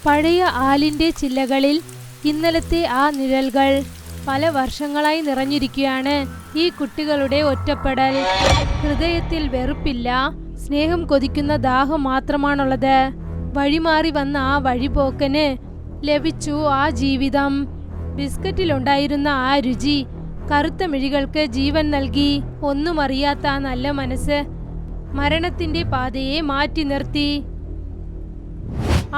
പഴയ ആലിൻ്റെ ചില്ലകളിൽ ഇന്നലത്തെ ആ നിഴൽകൾ പല വർഷങ്ങളായി നിറഞ്ഞിരിക്കുകയാണ്. ഈ കുട്ടികളുടെ ഒറ്റപ്പെടൽ. ഹൃദയത്തിൽ വെറുപ്പില്ല, സ്നേഹം കൊതിക്കുന്ന ദാഹം മാത്രമാണുള്ളത്. വഴിമാറി വന്ന ആ വഴിപോക്കന് ലഭിച്ചു ആ ജീവിതം. ബിസ്ക്കറ്റിലുണ്ടായിരുന്ന ആ രുചി കറുത്ത മിഴികൾക്ക് ജീവൻ നൽകി. ഒന്നും അറിയാത്ത ആ നല്ല മനസ്സ് മരണത്തിന്റെ പാതയെ മാറ്റി നിർത്തി.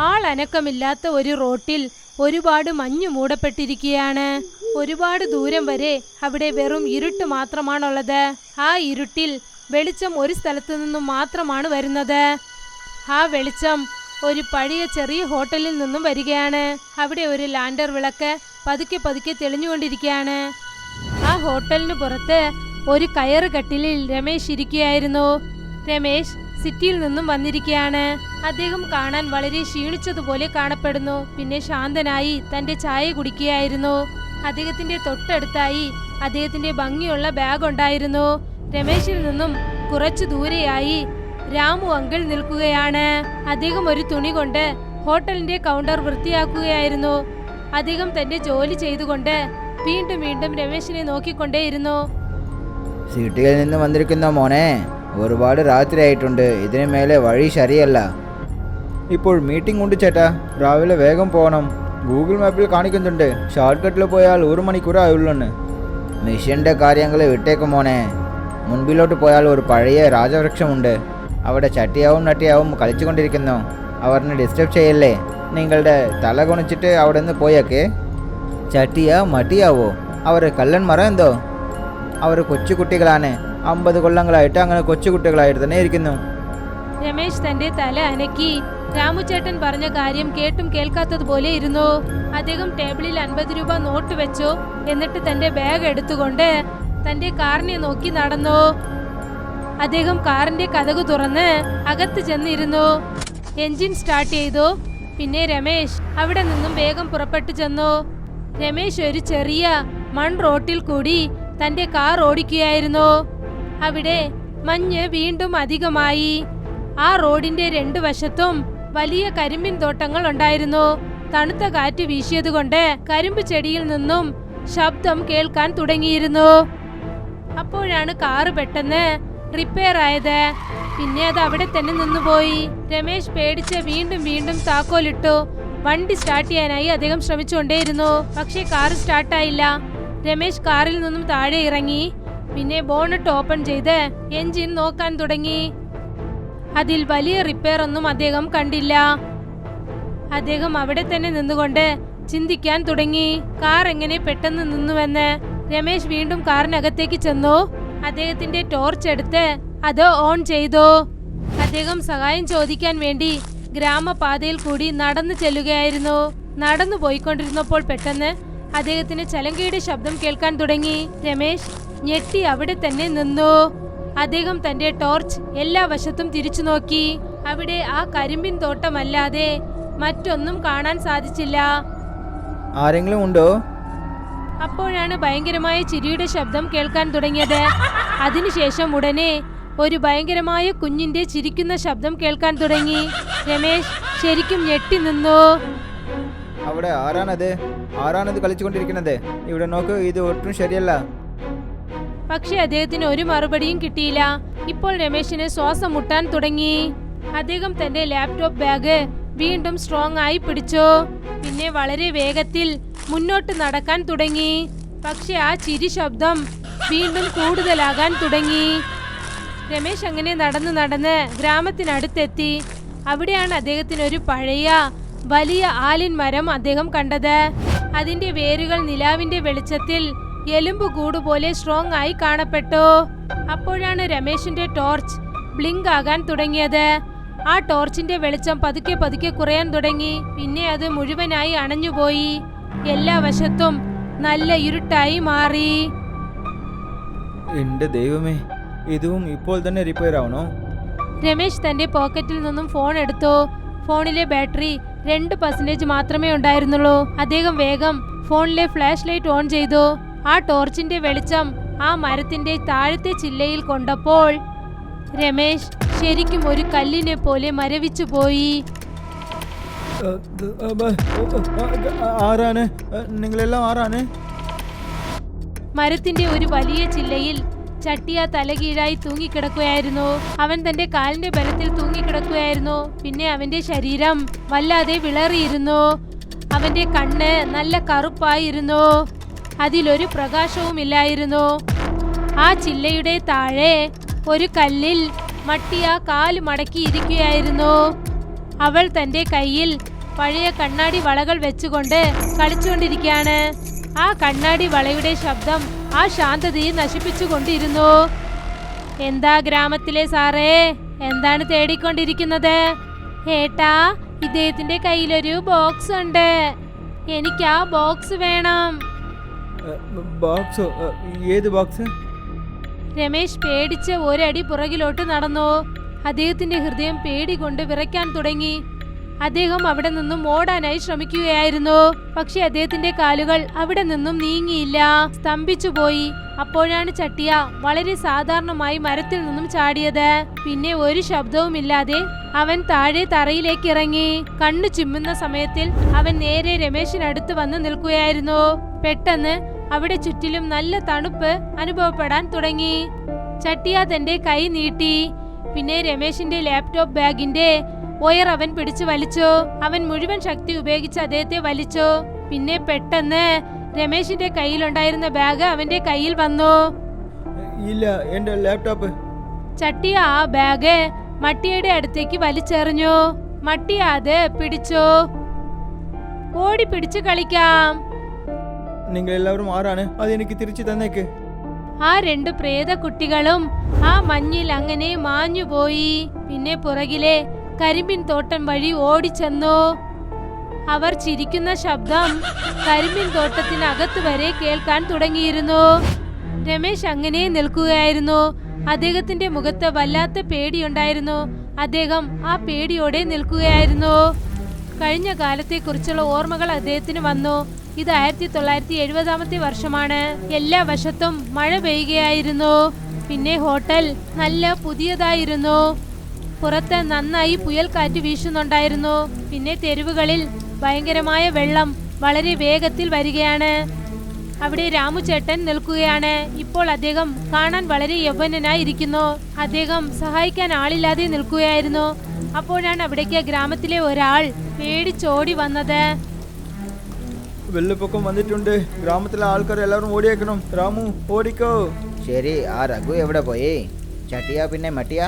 ആളനക്കമില്ലാത്ത ഒരു റോട്ടിൽ ഒരുപാട് മഞ്ഞു മൂടപ്പെട്ടിരിക്കുകയാണ്. ഒരുപാട് ദൂരം വരെ അവിടെ വെറും ഇരുട്ട് മാത്രമാണുള്ളത്. ആ ഇരുട്ടിൽ വെളിച്ചം ഒരു സ്ഥലത്തു നിന്നും മാത്രമാണ് വരുന്നത്. ആ വെളിച്ചം ഒരു പഴയ ചെറിയ ഹോട്ടലിൽ നിന്നും വരികയാണ്. അവിടെ ഒരു ലാൻഡർ വിളക്ക് പതുക്കെ പതുക്കെ തെളിഞ്ഞുകൊണ്ടിരിക്കുകയാണ്. ആ ഹോട്ടലിന് പുറത്ത് ഒരു കയറ് കട്ടിലിൽ രമേശ് ഇരിക്കുകയായിരുന്നു. രമേശ് സിറ്റിയിൽ നിന്നും വന്നിരിക്കുകയാണ്. അദ്ദേഹം കാണാൻ വളരെ ക്ഷീണിച്ചതുപോലെ കാണപ്പെടുന്നു. പിന്നെ ശാന്തനായി തന്റെ ചായ കുടിക്കുകയായിരുന്നു. അദ്ദേഹത്തിന്റെ തൊട്ടടുത്തായി അദ്ദേഹത്തിന്റെ ഭംഗിയുള്ള ബാഗ് ഉണ്ടായിരുന്നു. രമേശിൽ നിന്നും കുറച്ചു ദൂരെയായി രാമു അങ്കിൾ നിൽക്കുകയാണ്. അദ്ദേഹം ഒരു തുണി കൊണ്ട് ഹോട്ടലിന്റെ കൗണ്ടർ വൃത്തിയാക്കുകയായിരുന്നു. അദ്ദേഹം തന്റെ ജോലി ചെയ്തുകൊണ്ട് വീണ്ടും വീണ്ടും രമേശിനെ നോക്കിക്കൊണ്ടേയിരുന്നു. സിറ്റിയിൽ നിന്ന് വന്നിരിക്കുന്ന മോനെ, ഒരുപാട് രാത്രിയായിട്ടുണ്ട്. ഇതിന് മേലെ വഴി ശരിയല്ല. ഇപ്പോൾ മീറ്റിംഗ് ഉണ്ട് ചേട്ടാ. രാവിലെ വേഗം പോകണം. ഗൂഗിൾ മാപ്പിൽ കാണിക്കുന്നുണ്ട് ഷോർട്ട് കട്ടിൽ പോയാൽ 1 മണിക്കൂറായുള്ളൂ. മിഷൻ്റെ കാര്യങ്ങൾ വിട്ടേക്കും മോനെ. മുൻപിലോട്ട് പോയാൽ ഒരു പഴയ രാജവൃക്ഷമുണ്ട്. അവിടെ ചട്ടിയാവും നട്ടിയാവും കളിച്ചുകൊണ്ടിരിക്കുന്നു. അവരിനെ ഡിസ്റ്റർബ് ചെയ്യല്ലേ. നിങ്ങളുടെ തല കുണിച്ചിട്ട് അവിടെ നിന്ന് പോയേക്കെ. ചട്ടിയാ മട്ടിയാവോ? അവർ കള്ളന്മാരോ എന്തോ? അവർ കൊച്ചുകുട്ടികളാണ്. 50 കൊല്ലങ്ങളായിട്ട് അങ്ങനെ കൊച്ചുകുട്ടികളായിട്ട് തന്നെ ഇരിക്കുന്നു. രമേശ് തന്റെ തല അനക്കി. രാമുചേട്ടൻ പറഞ്ഞ കാര്യം കേട്ടും കേൾക്കാത്തതുപോലെ ഇരുന്നു. അദ്ദേഹം ടേബിളിൽ 50 രൂപ നോട്ട് വെച്ചു. എന്നിട്ട് തന്റെ ബാഗ് എടുത്തുകൊണ്ട് തന്റെ കാറിനെ നോക്കി നടന്നു. അദ്ദേഹം കാറിന്റെ കതകു തുറന്ന് അകത്ത് ചെന്നിരുന്നു. എൻജിൻ സ്റ്റാർട്ട് ചെയ്തു. പിന്നെ രമേശ് അവിടെ നിന്നും വേഗം പുറപ്പെട്ടു ചെന്നു. രമേശ് ഒരു ചെറിയ മൺ റോട്ടിൽ കൂടി തന്റെ കാർ ഓടിക്കുകയായിരുന്നു. അവിടെ മഞ്ഞ് വീണ്ടും അധികമായി. ആ റോഡിന്റെ 2 വശത്തും വലിയ കരിമ്പിൻ തോട്ടങ്ങൾ ഉണ്ടായിരുന്നു. തണുത്ത കാറ്റ് വീശിയതുകൊണ്ട് കരിമ്പ് ചെടിയിൽ നിന്നും ശബ്ദം കേൾക്കാൻ തുടങ്ങിയിരുന്നു. അപ്പോഴാണ് കാറ് പെട്ടെന്ന് റിപ്പയർ ആയത്. പിന്നെ അത് അവിടെ തന്നെ നിന്നുപോയി. രമേശ് പേടിച്ച് വീണ്ടും വീണ്ടും താക്കോലിട്ടു. വണ്ടി സ്റ്റാർട്ട് ചെയ്യാനായി അദ്ദേഹം ശ്രമിച്ചുകൊണ്ടേയിരുന്നു. പക്ഷേ കാർ സ്റ്റാർട്ടായില്ല. രമേശ് കാറിൽ നിന്നും താഴെ ഇറങ്ങി. പിന്നെ ബോണറ്റ് ഓപ്പൺ ചെയ്ത് എൻജിൻ നോക്കാൻ തുടങ്ങി. അതിൽ വലിയ റിപ്പയർ ഒന്നും അദ്ദേഹം കണ്ടില്ല. അദ്ദേഹം അവിടെ തന്നെ നിന്നുകൊണ്ട് ചിന്തിക്കാൻ തുടങ്ങി. കാർ എങ്ങനെ പെട്ടെന്ന് നിന്നുവെന്ന്. രമേശ് വീണ്ടും കാറിനകത്തേക്ക് ചെന്നു. അദ്ദേഹത്തിന്റെ ടോർച്ച് എടുത്ത് അത് ഓൺ ചെയ്തു. അദ്ദേഹം സഹായം ചോദിക്കാൻ വേണ്ടി ഗ്രാമപാതയിൽ കൂടി നടന്നു ചെല്ലുകയായിരുന്നു. നടന്നു പോയിക്കൊണ്ടിരുന്നപ്പോൾ പെട്ടെന്ന് അദ്ദേഹത്തിന് ചലങ്കയുടെ ശബ്ദം കേൾക്കാൻ തുടങ്ങി. രമേശ് ഞെട്ടി അവിടെ തന്നെ നിന്നു. അദ്ദേഹം തന്റെ ടോർച്ച് എല്ലാ വശത്തും തിരിച്ചു നോക്കി. അവിടെ ആ കരിമ്പിൻ തോട്ടമല്ലാതെ മറ്റൊന്നും കാണാൻ സാധിച്ചില്ല. ആരെങ്കിലും ഉണ്ടോ? അപ്പോഴാണ് ഭയങ്കരമായ ചിരിയുടെ ശബ്ദം കേൾക്കാൻ തുടങ്ങിയത്. അതിനുശേഷം ഉടനെ ഒരു ഭയങ്കരമായ കുഞ്ഞിന്റെ ചിരിക്കുന്ന ശബ്ദം കേൾക്കാൻ തുടങ്ങി. രമേശ് ശരിക്കും ഞെട്ടി നിന്നു. അവിടെ ആരാണത് കളിച്ചുകൊണ്ടിരിക്കുന്നത്? ഇവിടെ നോക്ക്, ഇത് ഒട്ടും ശരിയല്ല. പക്ഷെ അദ്ദേഹത്തിന് ഒരു മറുപടിയും കിട്ടിയില്ല. ഇപ്പോൾ രമേശിന് ശ്വാസം മുട്ടാൻ തുടങ്ങി. അദ്ദേഹം തന്റെ ലാപ്ടോപ്പ് ബാഗ് വീണ്ടും സ്ട്രോങ് ആയി പിടിച്ചു. പിന്നെ വളരെ വേഗത്തിൽ മുന്നോട്ട് നടക്കാൻ തുടങ്ങി. പക്ഷെ ആ ചിരി ശബ്ദം വീണ്ടും കൂടുതലാകാൻ തുടങ്ങി. രമേശ് അങ്ങനെ നടന്ന് ഗ്രാമത്തിനടുത്തെത്തി. അവിടെയാണ് അദ്ദേഹത്തിന് ഒരു പഴയ വലിയ ആലിൻ മരം അദ്ദേഹം കണ്ടത്. അതിന്റെ വേരുകൾ നിലാവിന്റെ വെളിച്ചത്തിൽ എലുമ്പ് കൂടുപോലെ സ്ട്രോങ് ആയി കാണപ്പെട്ടു. അപ്പോഴാണ് രമേശിന്റെ ടോർച്ച് ബ്ലിങ്ക് ആകാൻ തുടങ്ങിയത്. ആ ടോർച്ചിന്റെ വെളിച്ചം പതുക്കെ പതുക്കെ കുറയാൻ തുടങ്ങി. പിന്നെ അത് മുഴുവനായി അണഞ്ഞുപോയി. എല്ലാ വശത്തും നല്ല ഇരുട്ടായി മാറി. എന്റെ ദൈവമേ, ഇതും ഇപ്പോൾ തന്നെ റിപ്പയർ ആവണോ? രമേശ് തന്റെ പോക്കറ്റിൽ നിന്നും ഫോൺ എടുത്തു. ഫോണിലെ ബാറ്ററി 2% മാത്രമേ ഉണ്ടായിരുന്നുള്ളൂ. അദ്ദേഹം വേഗം ഫോണിലെ ഫ്ലാഷ് ലൈറ്റ് ഓൺ ചെയ്തു. ആ ടോർച്ചിന്റെ വെളിച്ചം ആ മരത്തിന്റെ താഴത്തെ ചില്ലയിൽ കൊണ്ടപ്പോൾ രമേശ് ശരിക്കും ഒരു കല്ലിനെ പോലെ മരവിച്ചു പോയി. ആരാണ് നിങ്ങളെല്ലാം ആരാണ്? മരത്തിന്റെ ഒരു വലിയ ചില്ലയിൽ ചട്ടിയ തലകീഴായി തൂങ്ങിക്കിടക്കുകയായിരുന്നു. അവൻ തന്റെ കാലിന്റെ ബലത്തിൽ തൂങ്ങിക്കിടക്കുകയായിരുന്നു. പിന്നെ അവന്റെ ശരീരം വല്ലാതെ വിളറിയിരുന്നു. അവന്റെ കണ്ണ് നല്ല കറുപ്പായിരുന്നു. അതിലൊരു പ്രകാശവുമില്ലായിരുന്നു. ആ ചില്ലയുടെ താഴെ ഒരു കല്ലിൽ മട്ടിയ കാല് മടക്കിയിരിക്കുകയായിരുന്നു. അവൾ തന്റെ കയ്യിൽ പഴയ കണ്ണാടി വളകൾ വെച്ചുകൊണ്ട് കളിച്ചുകൊണ്ടിരിക്കുകയാണ്. ആ കണ്ണാടി വളയുടെ ശബ്ദം ആ ശാന്തതയെ നശിപ്പിച്ചുകൊണ്ടിരുന്നു. എന്താ ഗ്രാമത്തിലെ സാറേ, എന്താണ് തേടിക്കൊണ്ടിരിക്കുന്നത്? ഏട്ടാ, ഇദ്ദേഹത്തിന്റെ കയ്യിലൊരു ബോക്സ് ഉണ്ട്. എനിക്ക് ആ ബോക്സ് വേണം. ബോക്സോ? ഏത് ബോക്സ്? രമേശ് പേടിച്ച് ഒരടി പുറകിലോട്ട് നടന്നു. അദ്ദേഹത്തിന്റെ ഹൃദയം പേടി കൊണ്ട് വിറയ്ക്കാൻ തുടങ്ങി. അദ്ദേഹം അവിടെ നിന്നും ഓടാനായി ശ്രമിക്കുകയായിരുന്നു. പക്ഷെ അദ്ദേഹത്തിന്റെ കാലുകൾ അവിടെ നിന്നും നീങ്ങിയില്ല, സ്തംഭിച്ചുപോയി. അപ്പോഴാണ് ചട്ടിയ വളരെ സാധാരണമായി മരത്തിൽ നിന്നും ചാടിയത്. പിന്നെ ഒരു ശബ്ദവുമില്ലാതെ അവൻ താഴെ തറയിലേക്ക് ഇറങ്ങി. കണ്ണു ചിമ്മുന്ന സമയത്തിൽ അവൻ നേരെ രമേശിനടുത്ത് വന്ന് നിൽക്കുകയായിരുന്നു. പെട്ടെന്ന് അവിടെ ചുറ്റിലും നല്ല തണുപ്പ് അനുഭവപ്പെടാൻ തുടങ്ങി. ചട്ടിയ തന്റെ കൈ നീട്ടി. പിന്നെ രമേശിന്റെ ലാപ്ടോപ്പ് ബാഗിന്റെ വയർ അവൻ പിടിച്ചു വലിച്ചു. അവൻ മുഴുവൻ ശക്തി ഉപയോഗിച്ച് അദ്ദേഹത്തെ വലിച്ചു. പിന്നെ പെട്ടെന്ന് രമേശിന്റെ കയ്യിലുണ്ടായിരുന്ന ബാഗ് അവന്റെ കയ്യിൽ വന്നു. ഇല്ല, എന്റെ ലാപ്ടോപ്പ്. ചട്ടിയ ആ ബാഗ് മട്ടിയുടെ അടുത്തേക്ക് വലിച്ചെറിഞ്ഞു. മട്ടിയ അത് പിടിച്ചു. ഓടി പിടിച്ചു കളിക്കാം. നിങ്ങൾ എല്ലാവരും ആരാണ്? അതെനിക്ക് തിരിച്ചു തന്നേക്ക്. ആ രണ്ട് പ്രേത കുട്ടികളും ആ മഞ്ഞിൽ അങ്ങനെ മാഞ്ഞുപോയി. പിന്നെ പുറകിലെ കരിമ്പിൻ തോട്ടം വഴി ഓടിച്ചെന്നു. അവർ ചിരിക്കുന്ന ശബ്ദം കരിമ്പിൻ തോട്ടത്തിനകത്ത് വരെ കേൾക്കാൻ തുടങ്ങിയിരുന്നു. രമേശ് അങ്ങനെ നിൽക്കുകയായിരുന്നു. അദ്ദേഹത്തിന്റെ മുഖത്ത് വല്ലാത്ത പേടിയുണ്ടായിരുന്നു. അദ്ദേഹം ആ പേടിയോടെ നിൽക്കുകയായിരുന്നു. കഴിഞ്ഞ കാലത്തെക്കുറിച്ചുള്ള ഓർമ്മകൾ അദ്ദേഹത്തിന് വന്നു. ഇത് 1970 വർഷമാണ്. എല്ലാ വശത്തും മഴ പെയ്യുകയായിരുന്നു. പിന്നെ ഹോട്ടൽ നല്ല പുതിയതായിരുന്നു. പുറത്ത് നന്നായി പുയൽക്കാറ്റ് വീശുന്നുണ്ടായിരുന്നു. പിന്നെ തെരുവുകളിൽ ഭയങ്കരമായ വെള്ളം വളരെ വേഗത്തിൽ വരികയാണ്. അവിടെ രാമുചേട്ടൻ നിൽക്കുകയാണ്. ഇപ്പോൾ അദ്ദേഹം കാണാൻ വളരെ യൗവനനായിരിക്കുന്നു. അദ്ദേഹം സഹായിക്കാൻ ആളില്ലാതെ നിൽക്കുകയായിരുന്നു. അപ്പോഴാണ് അവിടേക്ക് ഗ്രാമത്തിലെ ഒരാൾ പേടിച്ചോടി വന്നത്. വെള്ളപ്പൊക്കം വന്നിട്ടുണ്ട്. ഗ്രാമത്തിലെ ആൾക്കാർ എല്ലാവരും ഓടിയേക്കണം. രാമു, ഓടിക്കോ. ശരി, ആ രഘു എവിടെ പോയി? ചട്ടിയ പിന്നെ മട്ടിയ?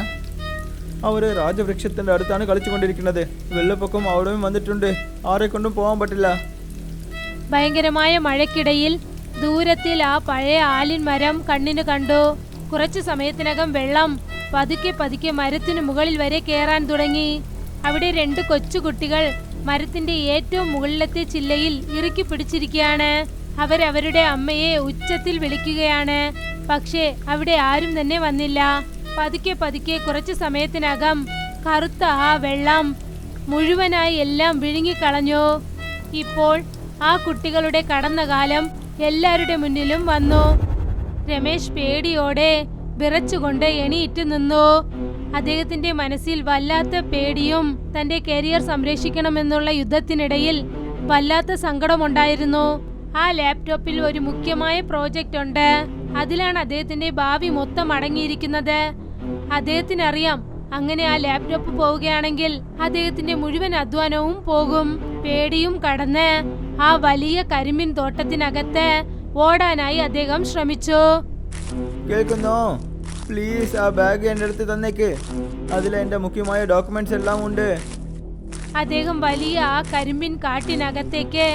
അവര് രാജവൃക്ഷത്തിന്റെ അടുത്താണ് കളിച്ചുകൊണ്ടിരിക്കുന്നത്. വെള്ളപ്പൊക്കം അവിടെയും വന്നിട്ടുണ്ട്. ആരെ കൊണ്ടും പോകാൻ പറ്റില്ല. ഭയങ്കരമായ മഴയ്ക്കിടയിൽ ദൂരത്തിൽ ആ പഴയ ആലിൻ മരം കണ്ണിന് കണ്ടു. കുറച്ചു സമയത്തിനകം വെള്ളം പതുക്കെ പതുക്കെ മരത്തിനു മുകളിൽ വരെ കയറാൻ തുടങ്ങി. അവിടെ രണ്ട് കൊച്ചുകുട്ടികൾ മരത്തിന്റെ ഏറ്റവും മുകളിലത്തെ ചില്ലയിൽ ഇറുക്കി പിടിച്ചിരിക്കുകയാണ്. അവരവരുടെ അമ്മയെ ഉച്ചത്തിൽ വിളിക്കുകയാണ്. പക്ഷേ അവിടെ ആരും തന്നെ വന്നില്ല. പതുക്കെ പതുക്കെ കുറച്ചു സമയത്തിനകം കറുത്ത ആ വെള്ളം മുഴുവനായി എല്ലാം വിഴുങ്ങിക്കളഞ്ഞു. ഇപ്പോൾ ആ കുട്ടികളുടെ കടന്ന കാലം എല്ലാവരുടെ മുന്നിലും വന്നു. രമേശ് പേടിയോടെ വിറച്ചുകൊണ്ട് എണീറ്റ് നിന്നു. അദ്ദേഹത്തിന്റെ മനസ്സിൽ വല്ലാത്ത പേടിയും തന്റെ കരിയർ സംരക്ഷിക്കണമെന്നുള്ള യുദ്ധത്തിനിടയിൽ വല്ലാത്ത സങ്കടമുണ്ടായിരുന്നു. ആ ലാപ്ടോപ്പിൽ ഒരു മുഖ്യമായ പ്രോജക്റ്റ് ഉണ്ട്. അതിലാണ് അദ്ദേഹത്തിന്റെ ഭാവി മൊത്തം അടങ്ങിയിരിക്കുന്നത്. അദ്ദേഹത്തിനറിയാം, അങ്ങനെ ആ ലാപ്ടോപ്പ് പോവുകയാണെങ്കിൽ അദ്ദേഹത്തിന്റെ മുഴുവൻ അധ്വാനവും പോകും. പേടിയും കടന്ന് ആ വലിയ കരിമ്പിൻ തോട്ടത്തിനകത്ത് ഓടാനായി അദ്ദേഹം ശ്രമിച്ചു. കേൾക്കുന്നോ? പ്ലീസ്, ആ ബാഗ് എൻ്റെ അടുത്ത് തന്നേക്ക്. അതിൽ എൻ്റെ മുഖ്യമായ ഡോക്യുമെന്റ്സ് എല്ലാം ഉണ്ട്. അദ്ദേഹം വലിയ ആ കരിമ്പിൻ കാട്ടിനകത്തേക്ക്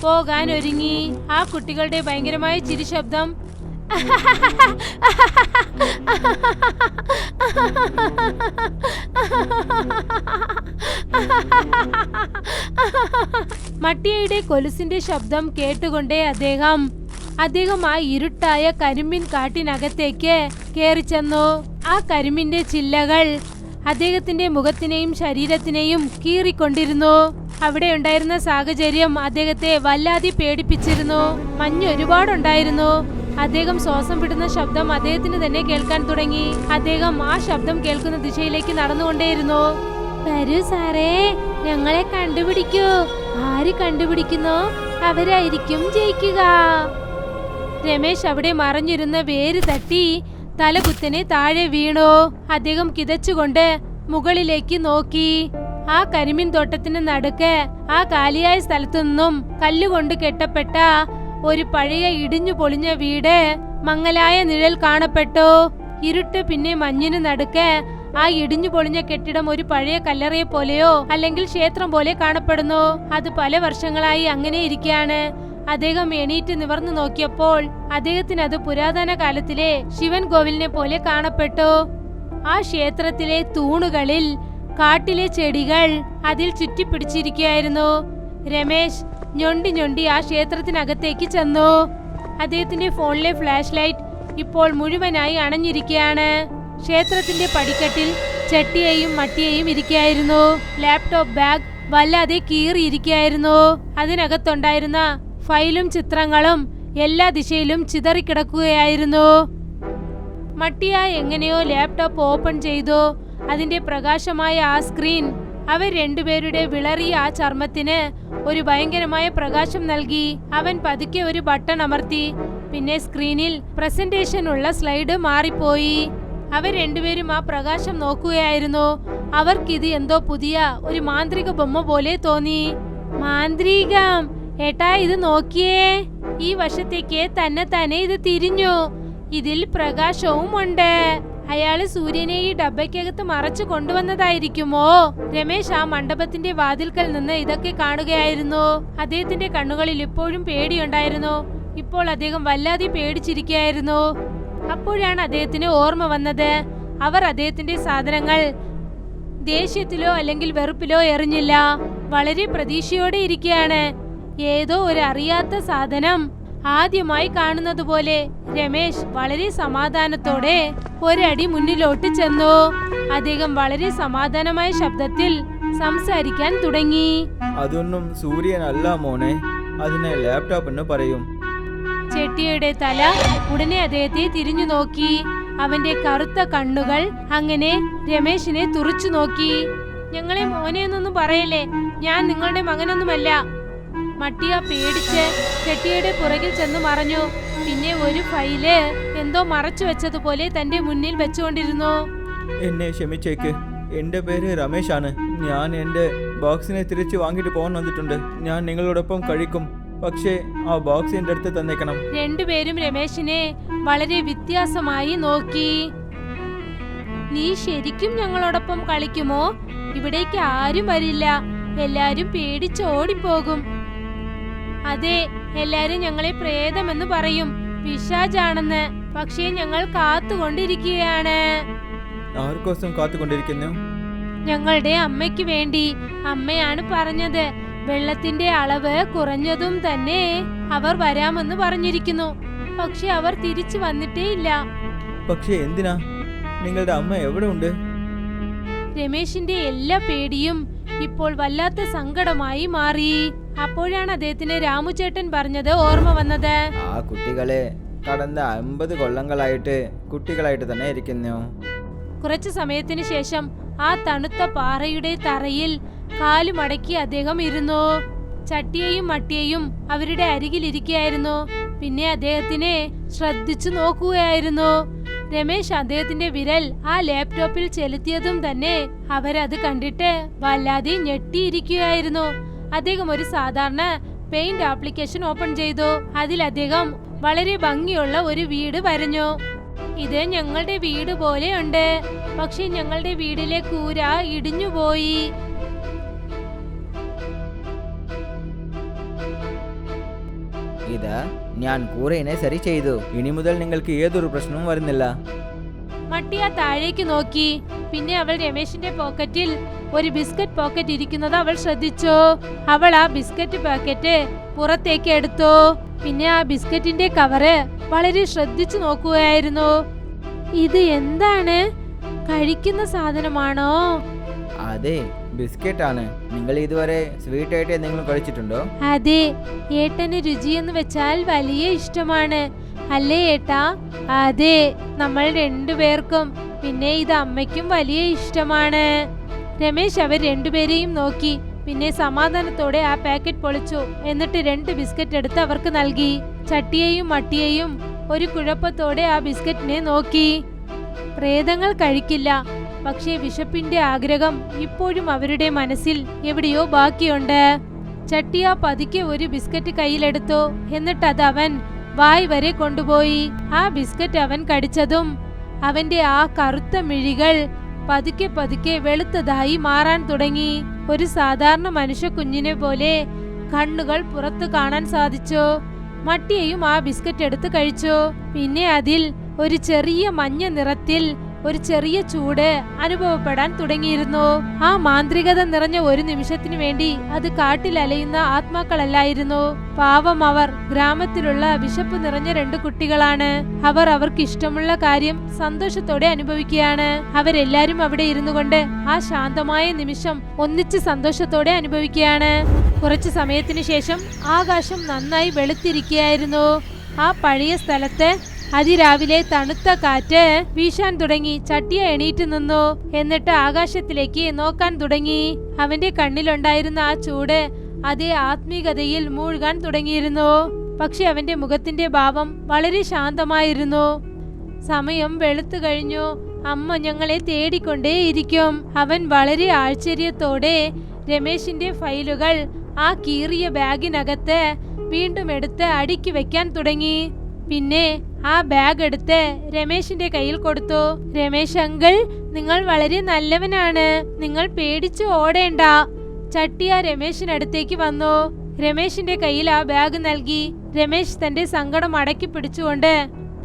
പോകാൻ ഒരുങ്ങി. ആ കുട്ടികളുടെ ഭയങ്കരമായ ചിരിശബ്ദം മട്ടിയയുടെ കൊലുസിന്റെ ശബ്ദം കേട്ടുകൊണ്ടേ അദ്ദേഹം ആ ഇരുട്ടായ കരിമ്പിൻ കാട്ടിനകത്തേക്ക് കയറിച്ചെന്നു. ആ കരിമ്പിന്റെ ചില്ലകൾ അദ്ദേഹത്തിന്റെ മുഖത്തിനെയും ശരീരത്തിനെയും കീറിക്കൊണ്ടിരുന്നു. അവിടെ ഉണ്ടായിരുന്ന സാഹചര്യം അദ്ദേഹത്തെ വല്ലാതെ പേടിപ്പിച്ചിരുന്നു. മഞ്ഞ് ഒരുപാടുണ്ടായിരുന്നു. അദ്ദേഹം ശ്വാസം വിടുന്ന ശബ്ദം അദ്ദേഹത്തിന് തന്നെ കേൾക്കാൻ തുടങ്ങി. അദ്ദേഹം ആ ശബ്ദം കേൾക്കുന്ന ദിശയിലേക്ക് നടന്നുകൊണ്ടേയിരുന്നു. വരൂ സാറേ, ഞങ്ങളെ കണ്ടുപിടിക്കൂ. ആര് കണ്ടുപിടിക്കുന്നോ അവരായിരിക്കും ജയിക്കുക. രമേശ് അവിടെ മറഞ്ഞിരുന്ന വേര് തട്ടി തലകുത്തനെ താഴെ വീണു. അദ്ദേഹം കിതച്ചുകൊണ്ട് മുകളിലേക്ക് നോക്കി. ആ കരിമീൻ തോട്ടത്തിന് നടുക്ക് ആ കാലിയായ സ്ഥലത്തു നിന്നും കല്ലുകൊണ്ട് കെട്ടപ്പെട്ട ഒരു പഴയ ഇടിഞ്ഞു പൊളിഞ്ഞ വീട്, മങ്ങലായ നിഴൽ കാണപ്പെട്ടു. ഇരുട്ട് പിന്നെ മഞ്ഞിന് നടുക്ക് ആ ഇടിഞ്ഞു പൊളിഞ്ഞ കെട്ടിടം ഒരു പഴയ കല്ലറയെ പോലെയോ അല്ലെങ്കിൽ ക്ഷേത്രം പോലെ കാണപ്പെടുന്നു. അത് പല വർഷങ്ങളായി അങ്ങനെ ഇരിക്കുകയാണ്. അദ്ദേഹം എണീറ്റ് നിവർന്നു നോക്കിയപ്പോൾ അദ്ദേഹത്തിന് അത് പുരാതന കാലത്തിലെ ശിവൻ കോവിലിനെ പോലെ കാണപ്പെട്ടു. ആ ക്ഷേത്രത്തിലെ തൂണുകളിൽ കാട്ടിലെ ചെടികൾ അതിൽ ചുറ്റിപ്പിടിച്ചിരിക്കുകയായിരുന്നു. രമേശ് ഞൊണ്ടി ആ ക്ഷേത്രത്തിനകത്തേക്ക് ചെന്നു. അദ്ദേഹത്തിന്റെ ഫോണിലെ ഫ്ലാഷ് ലൈറ്റ് ഇപ്പോൾ മുഴുവനായി അണഞ്ഞിരിക്കുകയാണ്. ക്ഷേത്രത്തിന്റെ പടിക്കെട്ടിൽ ചട്ടിയെയും മട്ടിയെയും ഇരിക്കുകയായിരുന്നു. ലാപ്ടോപ്പ് ബാഗ് വല്ലാതെ കീറിയിരിക്കുകയായിരുന്നു. അതിനകത്തുണ്ടായിരുന്ന ഫയലും ചിത്രങ്ങളും എല്ലാ ദിശയിലും ചിതറിക്കിടക്കുകയായിരുന്നു. മട്ടിയ എങ്ങനെയോ ലാപ്ടോപ്പ് ഓപ്പൺ ചെയ്തു. അതിന്റെ പ്രകാശമായ ആ സ്ക്രീൻ അവർ രണ്ടുപേരുടെ വിളറിയ ആ ചർമ്മത്തിന് ഒരു ഭയങ്കരമായ പ്രകാശം നൽകി. അവൻ പതുക്കെ ഒരു ബട്ടൺ അമർത്തി. പിന്നെ സ്ക്രീനിൽ പ്രസന്റേഷൻ ഉള്ള സ്ലൈഡ് മാറിപ്പോയി. അവർ രണ്ടുപേരും ആ പ്രകാശം നോക്കുകയായിരുന്നു. അവർക്കിത് എന്തോ പുതിയ ഒരു മാന്ത്രിക ബൊമ്മ പോലെ തോന്നി. മാന്ത്രികം, ഏട്ടാ ഇത് നോക്കിയേ. ഈ വശത്തേക്ക് തന്നെ ഇത് തിരിഞ്ഞു. ഇതിൽ പ്രകാശവും ഉണ്ട്. അയാള് സൂര്യനെ ഈ ഡബയ്ക്കകത്ത് മറച്ചു കൊണ്ടുവന്നതായിരിക്കുമോ? രമേശ് ആ മണ്ഡപത്തിന്റെ വാതിൽക്കൽ നിന്ന് ഇതൊക്കെ കാണുകയായിരുന്നു. അദ്ദേഹത്തിന്റെ കണ്ണുകളിൽ ഇപ്പോഴും പേടിയുണ്ടായിരുന്നു. ഇപ്പോൾ അദ്ദേഹം വല്ലാതെ പേടിച്ചിരിക്കുകയായിരുന്നു. അപ്പോഴാണ് അദ്ദേഹത്തിന് ഓർമ്മ വന്നത്. അവർ അദ്ദേഹത്തിന്റെ സാധനങ്ങൾ ദേഷ്യത്തിലോ അല്ലെങ്കിൽ വെറുപ്പിലോ എറിഞ്ഞില്ല. വളരെ പ്രതീക്ഷയോടെ ഇരിക്കുകയാണ്. ഏതോ ഒരു അറിയാത്ത സാധനം ആദ്യമായി കാണുന്നത് പോലെ രമേശ് വളരെ സമാധാനത്തോടെ ഒരടി മുന്നിലോട്ട് ചെന്നു. അദ്ദേഹം വളരെ സമാധാനമായ ശബ്ദത്തിൽ സംസാരിക്കാൻ തുടങ്ങി. അതൊന്നും സൂര്യനല്ല മോനെ, അതിനെ ലാപ്ടോപ്പ് എന്ന് പറയും. ചെട്ടിയുടെ തല ഉടനെ അദ്ദേഹത്തെ തിരിഞ്ഞു നോക്കി. അവന്റെ കറുത്ത കണ്ണുകൾ അങ്ങനെ രമേശിനെ തുറച്ചു നോക്കി. ഞങ്ങളെ മോനെന്നൊന്നും പറയല്ലേ, ഞാൻ നിങ്ങളുടെ മകനൊന്നുമല്ല. മട്ടിയ പേടിച്ച് ചെട്ടിയുടെ പുറകിൽ ചെന്ന് മറഞ്ഞു. പിന്നെ ഒരു ഫയല് എന്തോ മറച്ചു വെച്ചതുപോലെ തന്റെ മുന്നിൽ വെച്ചുകൊണ്ടിരുന്നു. എന്നെ ക്ഷമിച്ചേക്ക്, എന്റെ പേര് രമേശ് ആണ്. ഞാൻ എന്റെ ബോക്സിനെ തിരിച്ചു വാങ്ങിട്ട് പോകാൻ വന്നിട്ടുണ്ട്. ഞാൻ നിങ്ങളോടൊപ്പം കഴിക്കും, പക്ഷേ ആ ബോക്സ് എന്റെ അടുത്ത് തന്നേക്കണം. രണ്ടുപേരും രമേശിനെ വളരെ വ്യത്യാസമായി നോക്കി. നീ ശരിക്കും ഞങ്ങളോടൊപ്പം കളിക്കുമോ? ഇവിടേക്ക് ആരും വരില്ല, എല്ലാരും പേടിച്ചോടിപ്പോകും. അതെ, എല്ലാരും ഞങ്ങളെ പ്രേതമെന്ന് പറയും, പിശാചാണെന്ന്. പക്ഷേ ഞങ്ങൾ കാത്തുകൊണ്ടിരിക്കുകയാണ്. ആർക്കോസം കാത്തുകൊണ്ടിരിക്കുന്നു? ഞങ്ങളുടെ അമ്മയ്ക്ക് വേണ്ടി. അമ്മയാണ് പറഞ്ഞത്, വെള്ളത്തിന്റെ അളവ് കുറഞ്ഞതും തന്നെ അവർ വരാമെന്ന് പറഞ്ഞിരിക്കുന്നു. പക്ഷെ അവർ തിരിച്ചു വന്നിട്ടേ ഇല്ല. പക്ഷേ എന്തിനാ? നിങ്ങളുടെ അമ്മ എവിടെ ഉണ്ട്? രമേശിന്റെ എല്ലാ പേടിയും ഇപ്പോൾ വല്ലാത്ത സങ്കടമായി മാറി. അപ്പോഴാണ് അദ്ദേഹത്തിന് രാമുചേട്ടൻ പറഞ്ഞത് ഓർമ്മ വന്നത്. ആ കുട്ടികളെ കടന്ന 50 കൊല്ലങ്ങളായിട്ട് കുട്ടികളായിട്ട് തന്നെ ഇരിക്കുന്നു. കുറച്ചു സമയത്തിന് ശേഷം ആ തണുത്ത പാറയുടെ തറയിൽ കാലുമടക്കി അദ്ദേഹം ഇരുന്നു. ചട്ടിയെയും മട്ടിയെയും അവരുടെ അരികിലിരിക്കുകയായിരുന്നു. പിന്നെ അദ്ദേഹത്തിനെ ശ്രദ്ധിച്ചു നോക്കുകയായിരുന്നു. രമേശ് അദ്ദേഹത്തിന്റെ വിരൽ ആ ലാപ്ടോപ്പിൽ ചെലുത്തിയതും തന്നെ അവരത് കണ്ടിട്ട് വല്ലാതെ ഞെട്ടിയിരിക്കുകയായിരുന്നു. അദ്ദേഹം ഒരു സാധാരണ പെയിന്റ് ആപ്ലിക്കേഷൻ ഓപ്പൺ ചെയ്തു. അതിൽ അദ്ദേഹം വളരെ ഭംഗിയുള്ള ഒരു വീട് വരഞ്ഞു. ഇത് ഞങ്ങളുടെ വീട് പോലെയുണ്ട്, പക്ഷെ ഞങ്ങളുടെ വീടിലെ കൂര ഇടിഞ്ഞുപോയി. ഇതാ ഞാൻ കൂരയിനെ സരി ചെയ്തു. ഇനി മുതൽ നിങ്ങൾക്ക് ഏതൊരു പ്രശ്നവും വരുന്നില്ല. മട്ടിയ താഴേക്ക് നോക്കി. പിന്നെ അവൾ രമേശിന്റെ പോക്കറ്റിൽ ഒരു ബിസ്ക്കറ്റ് പോക്കറ്റ് ഇരിക്കുന്നത് അവൾ ശ്രദ്ധിച്ചു. അവൾ ആ ബിസ്ക്കറ്റ് പാക്കറ്റ് പുറത്തേക്ക് എടുത്തു. പിന്നെ ആ ബിസ്ക്കറ്റിന്റെ കവറ് വളരെ ശ്രദ്ധിച്ചു നോക്കുകയായിരുന്നു. ഇത് എന്താണ്? കഴിക്കുന്ന സാധനമാണോ? അതെ, ബിസ്ക്കറ്റ് ആണ്. നിങ്ങൾ ഇതുവരെ സ്വീറ്റ് ആയിട്ട് എന്തെങ്കിലും കഴിച്ചിട്ടുണ്ടോ? അതെ, ഏട്ടന് രുചിയെന്ന് വെച്ചാൽ വലിയ ഇഷ്ടമാണ്, അല്ലേ ഏട്ടാ? അതെ, നമ്മൾ രണ്ടുപേർക്കും. പിന്നെ ഇത് അമ്മയ്ക്കും വലിയ ഇഷ്ടമാണ്. രമേശ് അവർ രണ്ടുപേരെയും നോക്കി. പിന്നെ സമാധാനത്തോടെ ആ പാക്കറ്റ് പൊളിച്ചു. എന്നിട്ട് 2 ബിസ്ക്കറ്റ് എടുത്ത് അവർക്ക് നൽകി. ചട്ടിയെയും മട്ടിയെയും ഒരു കുഴപ്പത്തോടെ ആ ബിസ്ക്കറ്റിനെ നോക്കി. പ്രേതങ്ങൾ കഴിക്കില്ല, പക്ഷേ വിശപ്പിന്റെ ആഗ്രഹം ഇപ്പോഴും അവരുടെ മനസ്സിൽ എവിടെയോ ബാക്കിയുണ്ട്. ചട്ടിയ പതുക്കെ ഒരു ബിസ്ക്കറ്റ് കയ്യിലെടുത്തു. എന്നിട്ട് അത് അവൻ വായ് വരെ കൊണ്ടുപോയി. ആ ബിസ്ക്കറ്റ് അവൻ കടിച്ചതും അവന്റെ ആ കറുത്ത മിഴികൾ പതുക്കെ പതുക്കെ വെളുത്തതായി മാറാൻ തുടങ്ങി. ഒരു സാധാരണ മനുഷ്യ കുഞ്ഞിനെ പോലെ കണ്ണുകൾ പുറത്തു കാണാൻ സാധിച്ചു. മട്ടിയെയും ആ ബിസ്ക്കറ്റ് എടുത്ത് കഴിച്ചു. പിന്നെ അതിൽ ഒരു ചെറിയ മഞ്ഞ നിറത്തിൽ ഒരു ചെറിയ ചൂട് അനുഭവപ്പെടാൻ തുടങ്ങിയിരുന്നു. ആ മാന്ത്രികത നിറഞ്ഞ ഒരു നിമിഷത്തിനു വേണ്ടി അത് കാട്ടിൽ അലയുന്ന ആത്മാക്കളല്ലായിരുന്നു. പാവം, അവർ ഗ്രാമത്തിലുള്ള വിശപ്പ് നിറഞ്ഞ 2 കുട്ടികളാണ്. അവർ അവർക്ക് ഇഷ്ടമുള്ള കാര്യം സന്തോഷത്തോടെ അനുഭവിക്കുകയാണ്. അവരെല്ലാരും അവിടെ ഇരുന്നു കൊണ്ട് ആ ശാന്തമായ നിമിഷം ഒന്നിച്ച് സന്തോഷത്തോടെ അനുഭവിക്കുകയാണ്. കുറച്ചു സമയത്തിന് ശേഷം ആകാശം നന്നായി വെളുത്തിരിക്കുകയായിരുന്നു. ആ പഴയ സ്ഥലത്ത് അതിരാവിലെ തണുത്ത കാറ്റ് വീശാൻ തുടങ്ങി. ചട്ടിയ എണീറ്റ് നിന്നു. എന്നിട്ട് ആകാശത്തിലേക്ക് നോക്കാൻ തുടങ്ങി. അവന്റെ കണ്ണിലുണ്ടായിരുന്ന ആ ചൂട് അതേ ആത്മീകതയിൽ മൂഴ്കാൻ തുടങ്ങിയിരുന്നു. പക്ഷെ അവന്റെ മുഖത്തിന്റെ ഭാവം വളരെ ശാന്തമായിരുന്നു. സമയം വെളുത്തു കഴിഞ്ഞു. അമ്മ ഞങ്ങളെ തേടിക്കൊണ്ടേയിരിക്കും. അവൻ വളരെ ആശ്ചര്യത്തോടെ രമേശിന്റെ ഫയലുകൾ ആ കീറിയ ബാഗിനകത്ത് വീണ്ടും എടുത്ത് അടുക്കി വെക്കാൻ തുടങ്ങി. പിന്നെ ആ ബാഗ് എടുത്ത് രമേശിന്റെ കയ്യിൽ കൊടുത്തു. രമേശ് അങ്കിൾ, നിങ്ങൾ വളരെ നല്ലവനാണ്. നിങ്ങൾ പേടിച്ചു ഓടേണ്ട. ചട്ടിയ രമേശിനടുത്തേക്ക് വന്നു. രമേശിന്റെ കയ്യിൽ ആ ബാഗ് നൽകി. രമേശ് തന്റെ സങ്കടം അടക്കി പിടിച്ചുകൊണ്ട്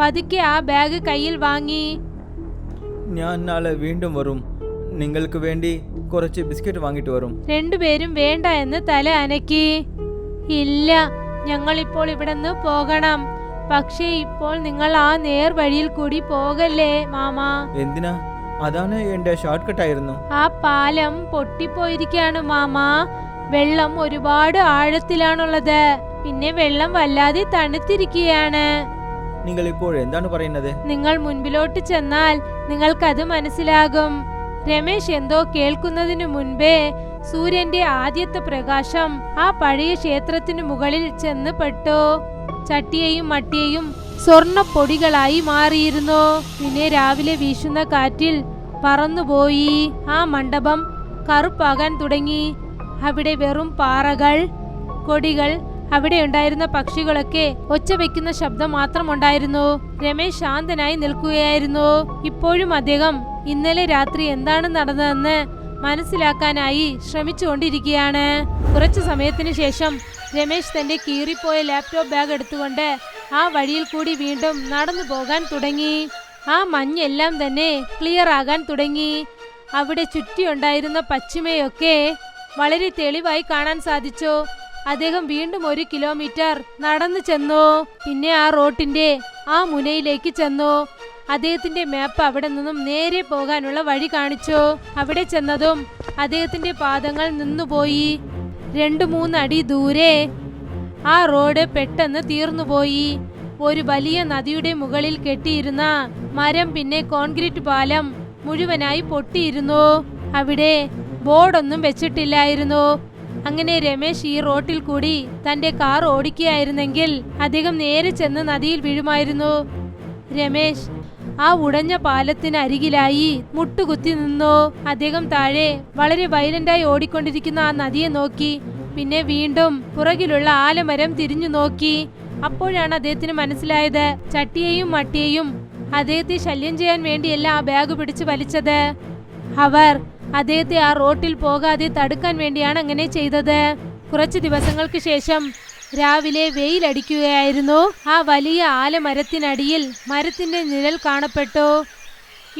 പതുക്കെ ആ ബാഗ് കയ്യിൽ വാങ്ങി. ഞാൻ നാളെ വീണ്ടും വരും. നിങ്ങൾക്ക് വേണ്ടി കുറച്ച് ബിസ്ക്കറ്റ് വാങ്ങിട്ട് വരും. രണ്ടുപേരും വേണ്ട എന്ന് തല അനക്കി. ഇല്ല, ഞങ്ങളിപ്പോൾ ഇവിടുന്ന് പോകണം. പക്ഷേ ഇപ്പോൾ നിങ്ങൾ ആ നേർ വഴിയിൽ കൂടി പോകല്ലേ മാമാ. എന്തിനാ? അതാണ് എന്റെ ഷോർട്ട് കട്ട് ആയിരുന്നു. ആ പാലം പൊട്ടിപ്പോയിരിക്കാണ് മാമാ. വെള്ളം ഒരുപാട് ആഴത്തിലാണുള്ളത്. പിന്നെ വെള്ളം വല്ലാതെ തണുത്തിരിക്കുകയാണ്. നിങ്ങൾ ഇപ്പോൾ എന്താണ് പറയുന്നത്? നിങ്ങൾ മുൻപിലോട്ട് ചെന്നാൽ നിങ്ങൾക്കത് മനസ്സിലാകും. രമേശ് എന്തോ കേൾക്കുന്നതിനു മുൻപേ സൂര്യന്റെ ആദ്യത്തെ പ്രകാശം ആ പഴയ ക്ഷേത്രത്തിനു മുകളിൽ ചെന്ന് പെട്ടു. ചട്ടിയെയും മട്ടിയെയും സ്വർണ്ണ പൊടികളായി മാറിയിരുന്നു. പിന്നെ രാവിലെ വീശുന്ന കാറ്റിൽ പറന്നുപോയി. ആ മണ്ഡപം കറുപ്പാകാൻ തുടങ്ങി. അവിടെ വെറും പാറകൾ, കൊടികൾ, അവിടെ ഉണ്ടായിരുന്ന പക്ഷികളൊക്കെ ഒച്ച വെക്കുന്ന ശബ്ദം മാത്രമുണ്ടായിരുന്നു. രമേശ് ശാന്തനായി നിൽക്കുകയായിരുന്നു. ഇപ്പോഴും അദ്ദേഹം ഇന്നലെ രാത്രി എന്താണ് നടന്നതെന്ന് മനസ്സിലാക്കാനായി ശ്രമിച്ചുകൊണ്ടിരിക്കുകയാണ്. കുറച്ചു സമയത്തിന് ശേഷം രമേശ് തന്റെ കീറിപ്പോയ ലാപ്ടോപ്പ് ബാഗ് എടുത്തുകൊണ്ട് ആ വഴിയിൽ കൂടി വീണ്ടും നടന്നു പോകാൻ തുടങ്ങി. ആ മഞ്ഞെല്ലാം തന്നെ ക്ലിയർ ആകാൻ തുടങ്ങി. അവിടെ ചുറ്റിയുണ്ടായിരുന്ന പശ്ചിമയൊക്കെ വളരെ തെളിവായി കാണാൻ സാധിച്ചു. അദ്ദേഹം വീണ്ടും 1 കിലോമീറ്റർ നടന്നു ചെന്നു. പിന്നെ ആ റോട്ടിന്റെ ആ മുനയിലേക്ക് ചെന്നു. അദ്ദേഹത്തിന്റെ മാപ്പ് അവിടെ നിന്നും നേരെ പോകാനുള്ള വഴി കാണിച്ചു. അവിടെ ചെന്നതും അദ്ദേഹത്തിന്റെ പാദങ്ങൾ നിന്നുപോയി. 2-3 അടി ദൂരെ ആ റോഡ് പെട്ടെന്ന് തീർന്നുപോയി. ഒരു വലിയ നദിയുടെ മുകളിൽ കെട്ടിയിരുന്ന മരം പിന്നെ കോൺക്രീറ്റ് പാലം മുഴുവനായി പൊട്ടിയിരുന്നു. അവിടെ ബോർഡൊന്നും വെച്ചിട്ടില്ലായിരുന്നു. അങ്ങനെ രമേശ് ഈ റോട്ടിൽ കൂടി തന്റെ കാർ ഓടിക്കുകയായിരുന്നെങ്കിൽ അദ്ദേഹം നേരെ ചെന്ന് നദിയിൽ വീഴുമായിരുന്നു. രമേശ് ആ ഉടഞ്ഞ പാലത്തിന് അരികിലായി മുട്ടുകുത്തി നിന്നു. അദ്ദേഹം താഴെ വളരെ വയലന്റായി ഓടിക്കൊണ്ടിരിക്കുന്ന ആ നദിയെ നോക്കി. പിന്നെ വീണ്ടും പുറകിലുള്ള ആലമരം തിരിഞ്ഞു നോക്കി. അപ്പോഴാണ് അദ്ദേഹത്തിന് മനസ്സിലായത്, ചട്ടിയെയും മട്ടിയെയും അദ്ദേഹത്തെ ശല്യം ചെയ്യാൻ വേണ്ടിയല്ല ആ ബാഗ് പിടിച്ച് വലിച്ചത്. അവർ അദ്ദേഹത്തെ ആ റോട്ടിൽ പോകാതെ തടുക്കാൻ വേണ്ടിയാണ് അങ്ങനെ ചെയ്തത്. കുറച്ച് ദിവസങ്ങൾക്ക് ശേഷം രാവിലെ വെയിലടിക്കുകയായിരുന്നു. ആ വലിയ ആലമരത്തിനടിയിൽ മരത്തിന്റെ നിഴൽ കാണപ്പെട്ടു.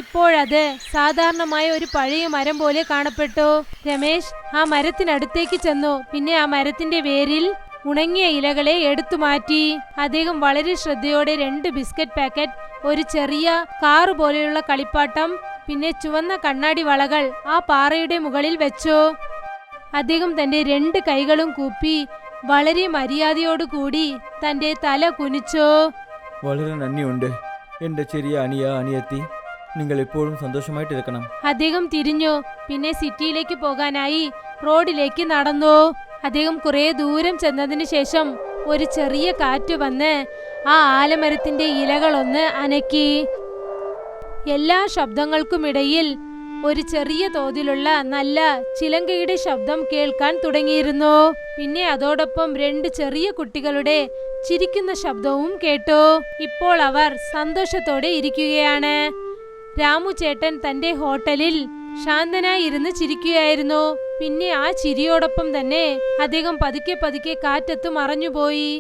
ഇപ്പോഴത് സാധാരണമായ ഒരു പഴയ മരം പോലെ കാണപ്പെട്ടു. രമേശ് ആ മരത്തിനടുത്തേക്ക് ചെന്നു. പിന്നെ ആ മരത്തിന്റെ വേരിൽ ഉണങ്ങിയ ഇലകളെ എടുത്തു മാറ്റി. അദ്ദേഹം വളരെ ശ്രദ്ധയോടെ 2 ബിസ്ക്കറ്റ് പാക്കറ്റ്, ഒരു ചെറിയ കാറ് പോലെയുള്ള കളിപ്പാട്ടം, പിന്നെ ചുവന്ന കണ്ണാടി വളകൾ ആ പാറയുടെ മുകളിൽ വെച്ചു. അദ്ദേഹം തന്റെ 2 കൈകളും കൂപ്പി വളരെ മര്യാദയോടുകൂടി തന്റെ തല കുനിച്ചു. വളരെ നന്ദിയുണ്ട് എന്റെ ചെറിയ അനിയത്തി. നിങ്ങൾ എപ്പോഴും സന്തോഷമായിട്ടിരിക്കണം. അദ്ദേഹം തിരിഞ്ഞു. പിന്നെ സിറ്റിയിലേക്ക് പോകാനായി റോഡിലേക്ക് നടന്നു. അദ്ദേഹം കുറെ ദൂരം ചെന്നതിന് ശേഷം ഒരു ചെറിയ കാറ്റ് വന്ന് ആ ആലമരത്തിന്റെ ഇലകളൊന്ന് അനക്കി. എല്ലാ ശബ്ദങ്ങൾക്കുമിടയിൽ ഒരു ചെറിയ തോതിലുള്ള നല്ല ചിലങ്കയുടെ ശബ്ദം കേൾക്കാൻ തുടങ്ങിയിരുന്നു. പിന്നെ അതോടൊപ്പം 2 ചെറിയ കുട്ടികളുടെ ചിരിക്കുന്ന ശബ്ദവും കേട്ടു. ഇപ്പോൾ അവർ സന്തോഷത്തോടെ ഇരിക്കുകയാണ്. രാമു ചേട്ടൻ തന്റെ ഹോട്ടലിൽ ശാന്തനായി ഇരുന്ന് ചിരിക്കുകയായിരുന്നു. പിന്നെ ആ ചിരിയോടൊപ്പം തന്നെ അദ്ദേഹം പതുക്കെ പതുക്കെ കാറ്റത്ത് മറഞ്ഞുപോയി.